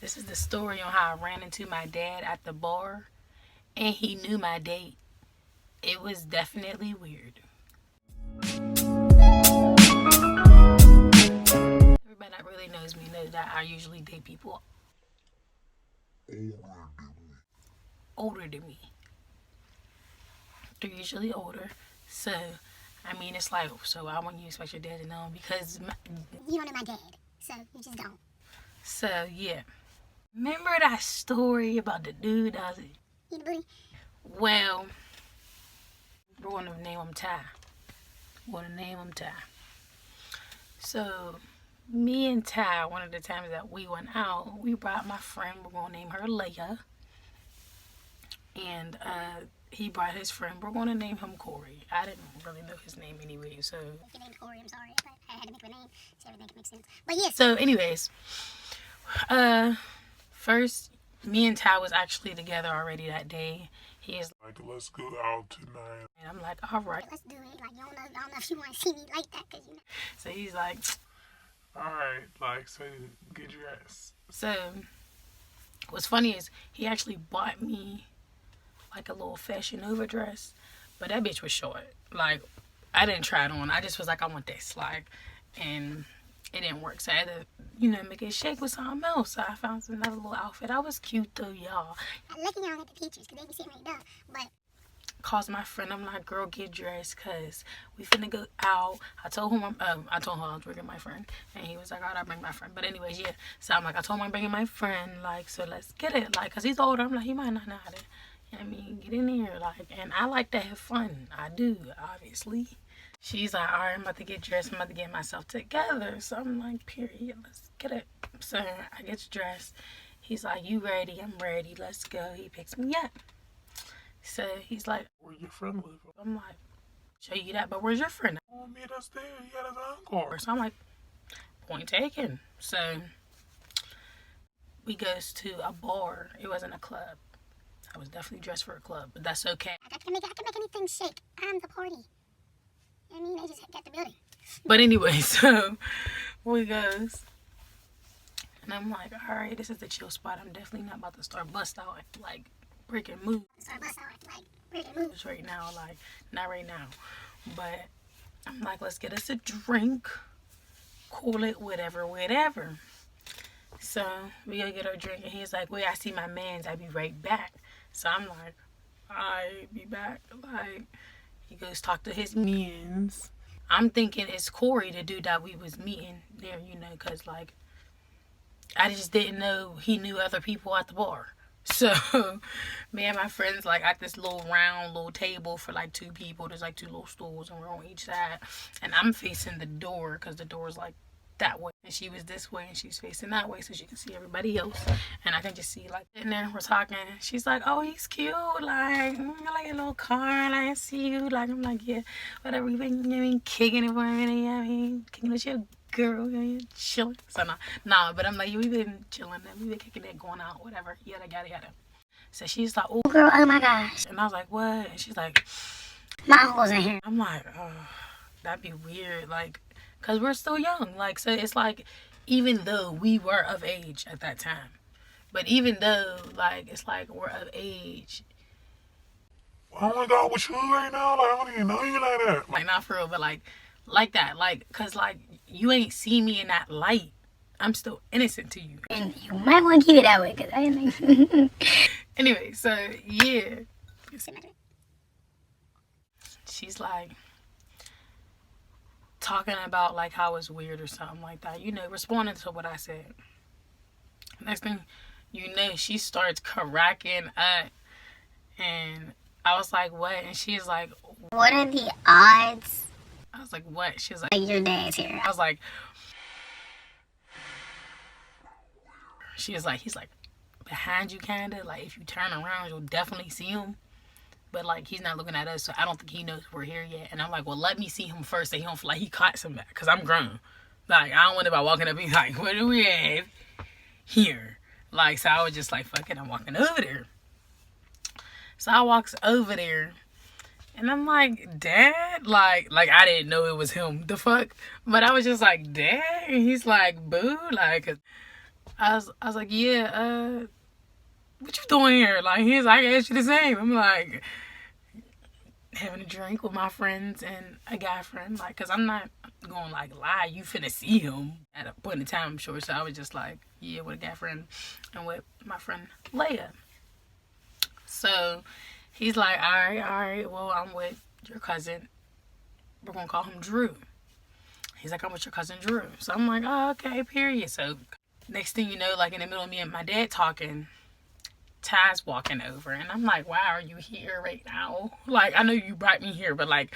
This is the story on how I ran into my dad at the bar and he knew my date. It was definitely weird. Everybody that really knows me knows that I usually date people older than me. They're usually older. So, I mean, it's like, so why wouldn't you expect your dad to know? Because you don't know my dad, so you just don't. So, yeah. Remember that story about the dude that was... Eat the booty? Well, we're going to name him Ty. So, me and Ty, one of the times that we went out, we brought my friend, we're going to name her Leia. And he brought his friend, we're going to name him Corey. I didn't really know his name anyway, so... If you named Corey, I'm sorry. I had to make a name so everything can make sense. But yeah. So, anyways, first, me and Ty was actually together already that day. He is like, let's go out tonight. And I'm like, all right. Let's do it. Like, I don't know if you want to see me like that, because, you know. So he's like, all right, like, so get dressed. So, what's funny is he actually bought me like a little Fashion Nova dress, but that bitch was short. Like, I didn't try it on. I just was like, I want this. Like, and it didn't work. So I had to, you know, make it shake with something else. So I found another little outfit. I was cute though, y'all. I'm lucky y'all got the pictures, because they be sitting right there. But calls my friend. I'm like, girl, get dressed, cause we finna go out. I told him I was bringing my friend, and he was like, alright, I'll bring my friend. But anyways, yeah. So I'm like, I told him I'm bringing my friend, like, so let's get it, like, cause he's older. I'm like, he might not know how to, you know what I mean, get in here, like, and I like to have fun. I do, obviously. She's like, alright, I'm about to get dressed. I'm about to get myself together. So I'm like, period, let's get it. So I get dressed. He's like, you ready? I'm ready. Let's go. He picks me up. So he's like, where your friend live? I'm like, show you that, but where's your friend? Oh, meet us there. He got his own car. So I'm like, point taken. So we goes to a bar. It wasn't a club. I was definitely dressed for a club, but that's okay. I can make anything shake. I'm the party. You know what I mean? They just got the building. But anyway, so we goes. And I'm like, all right, this is the chill spot. I'm definitely not about to start bust out like breaking moves. Right now, like, not right now. But I'm like, let's get us a drink. Cool it, whatever. So we go get our drink, and he's like, wait, I see my mans. I'll be right back. So I'm like, I'll be back. Like, he goes talk to his mans. I'm thinking it's Corey, the dude that we was meeting there, you know, because, like, I just didn't know he knew other people at the bar. So, me and my friends, like, at this little round little table for, like, 2 people. There's, like, 2 little stools, and we're on each side. And I'm facing the door, because the door's, like, that way. And she was this way, and she's facing that way, so she can see everybody else. And I can just see, like, in there, we're talking. She's like, oh, he's cute. Like, I like a little car. Like, I see you. Like, I'm like, yeah, whatever. We've been, you know, I mean, kicking it for a minute. Yeah, I mean, kicking with your girl, you know, chilling. So, no, but I'm like, we've been chilling. We've been kicking it, going out, whatever. Yada. So she's like, oh, girl, oh my gosh. And I was like, what? And she's like, my uncle's in here. I'm like, oh, that'd be weird. Like, because we're still young. Like, so it's like, even though we were of age at that time, but even though, like, it's like we're of age. I want to go with you right now. Like, I don't even know you like that. Like, not for real, but like that. Like, because, like, you ain't see me in that light. I'm still innocent to you. And you might want to keep it that way, because I ain't. Anyway, so, yeah. She's like talking about like how it's weird or something like that, you know, responding to what I said. Next thing you know, she starts cracking up, and I was like, what? And she's like, what are the odds? I was like, what? She was like, your dad's here. I was like, she was like, he's like behind you, kinda, like if you turn around you'll definitely see him. But, like, he's not looking at us, so I don't think he knows we're here yet. And I'm like, well, let me see him first, so he don't feel like he caught something, because I'm grown. Like, I don't want anybody walking up and be like, what do we have here? Like, so I was just like, fuck it, I'm walking over there. So I walks over there, and I'm like, Dad? Like I didn't know it was him, the fuck? But I was just like, Dad? And he's like, boo? Like, I was like, yeah, what you doing here? Like, he's like, I asked you the same. I'm like, having a drink with my friends and a guy friend, like, cause I'm not gonna like lie, you finna see him at a point in time, I'm sure. So I was just like, yeah, with a guy friend and with my friend Leia. So he's like, all right, well, I'm with your cousin. We're gonna call him Drew. He's like, I'm with your cousin Drew. So I'm like, oh, okay, period. So next thing you know, like in the middle of me and my dad talking, Ty's walking over, and I'm like, wow, are you here right now? Like, I know you brought me here, but like,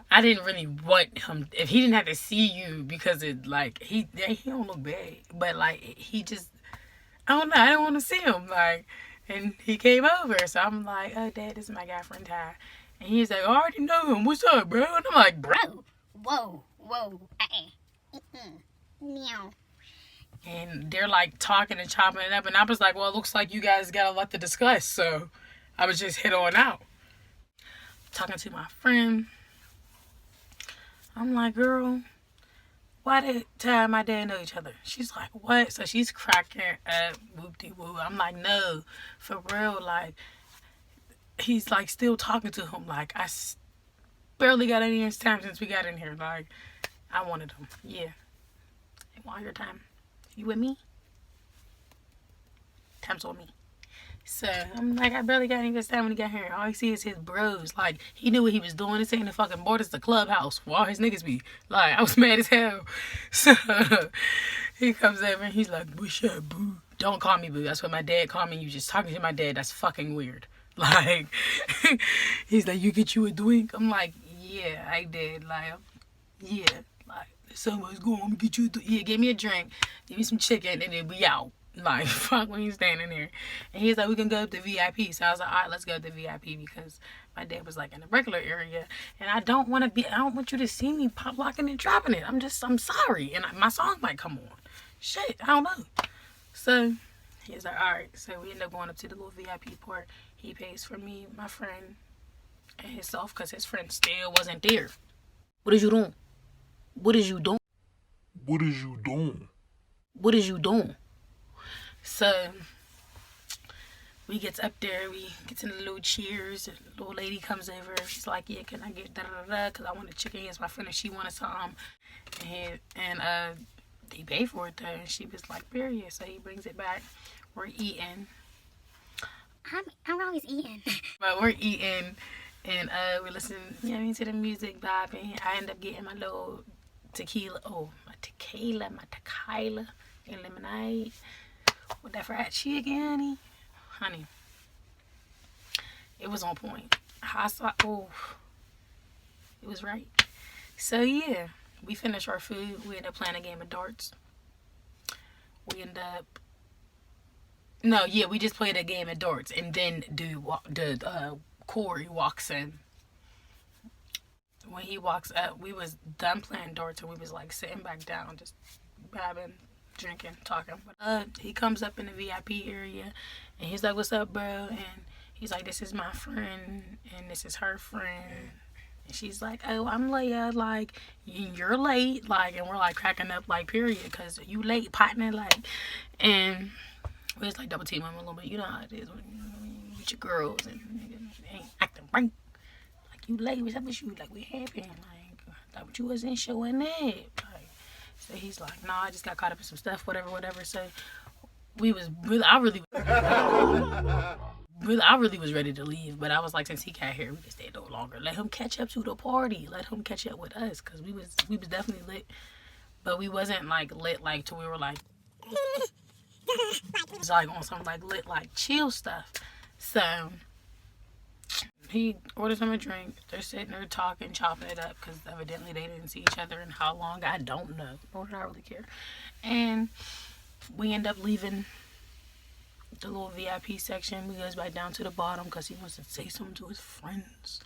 I didn't really want him, if he didn't have to see you, because it, like, he don't look bad, but like, he just, I don't know, I didn't want to see him, like, and he came over, so I'm like, oh, Dad, this is my guy friend Ty, and he's like, I already know him, what's up, bro? And I'm like, bro, Whoa, meow. and they're like talking and chopping it up, and I was like, well, it looks like you guys got a lot to discuss, so I was just hit on out. Talking to my friend, I'm like, girl, why did Ty and my dad know each other? She's like, what? So she's cracking up, whoop-de-woo. I'm like, no, for real, like, he's like still talking to him, like, barely got any time since we got in here, like, I wanted him, yeah. I want your time. You with me? Time's on me. So I'm like, I barely got any good time when he got here. All I see is his bros. Like, he knew what he was doing. This ain't the fucking board, it's the clubhouse where all his niggas be. Like, I was mad as hell. So he comes over and he's like, what's up, boo? Don't call me boo. That's what my dad called me. You just talking to my dad. That's fucking weird. Like, he's like, you get you a drink? I'm like, yeah, I did. Like, yeah. Like, someone's going, I'm gonna get you a drink. Yeah, give me a drink. Give me some chicken and then we out. Like, fuck when you standing there. And he's like, we can go up to VIP. So I was like, all right, let's go up to VIP, because my dad was like in the regular area. And I don't want you to see me pop locking and dropping it. I'm sorry. And my song might come on. Shit, I don't know. So he's like, all right. So we end up going up to the little VIP part. He pays for me, my friend, and himself, because his friend still wasn't there. What is you doing? What is you doing? What is you doing? What is you doing? So we gets up there, we gets in the little cheers, and the little lady comes over, she's like, yeah, can I get da-da-da-da, because I want a chicken, here's my friend, and she wanted some, and he paid for it though, and she was like, period, so he brings it back, we're eating. I'm always eating. But we're eating, and we're listening, you know what I mean, to the music, vibing. I end up getting my little tequila, and lemonade. With that fried chicken, honey. It was on point. It was right. So yeah, we finished our food. We ended up playing a game of darts. We just played a game of darts, and then Corey walks in. When he walks up, we was done playing darts, and we was like sitting back down, just vibing, drinking, talking. He comes up in the VIP area, and he's like, what's up, bro? And he's like, this is my friend, and this is her friend. And she's like, oh, I'm Leia, like, you're late, like, and we're like cracking up, like, period, because you late, partner, like, and we was like double teaming him a little bit. You know how it is with your girls, and they ain't acting right. Like, you late, what's up with you? Like, what happened? Like, thought you wasn't showing up. Like, so he's like, nah, I just got caught up in some stuff, whatever. So we was really, I really was ready to leave, but I was like, since he got here, we can stay no longer. Let him catch up to the party. Let him catch up with us, because we was definitely lit, but we wasn't like lit like till we were like, it's like on some like lit like chill stuff. So he orders him a drink. They're sitting there talking, chopping it up, because evidently they didn't see each other in how long, I don't know, nor did I really care. And we end up leaving the little VIP section. We goes back down to the bottom because he wants to say something to his friends.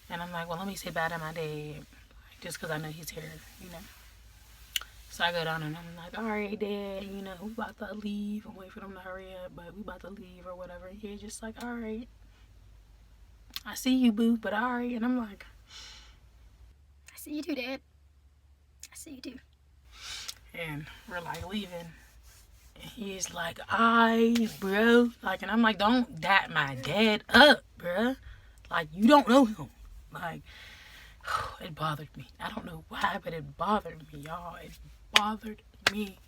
And I'm like, well, let me say bye to my dad, just because I know he's here, you know. So I go down and I'm like, all right, Dad, you know, we about to leave. I'm waiting for them to hurry up, but we about to leave or whatever. And he's just like, all right, I see you, boo, but all right. And I'm like, I see you too, Dad. I see you too. And we're like leaving. And he's like, bro. Like, and I'm like, don't dat my dad up, bruh. Like, you don't know him. Like, it bothered me. I don't know why, but it bothered me, y'all. It bothered me.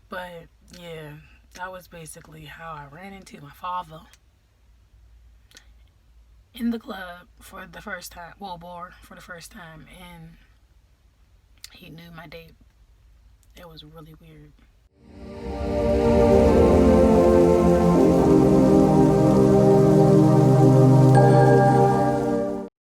But, yeah, that was basically how I ran into my father in the club for the first time. Well, bar for the first time. And he knew my date. It was really weird.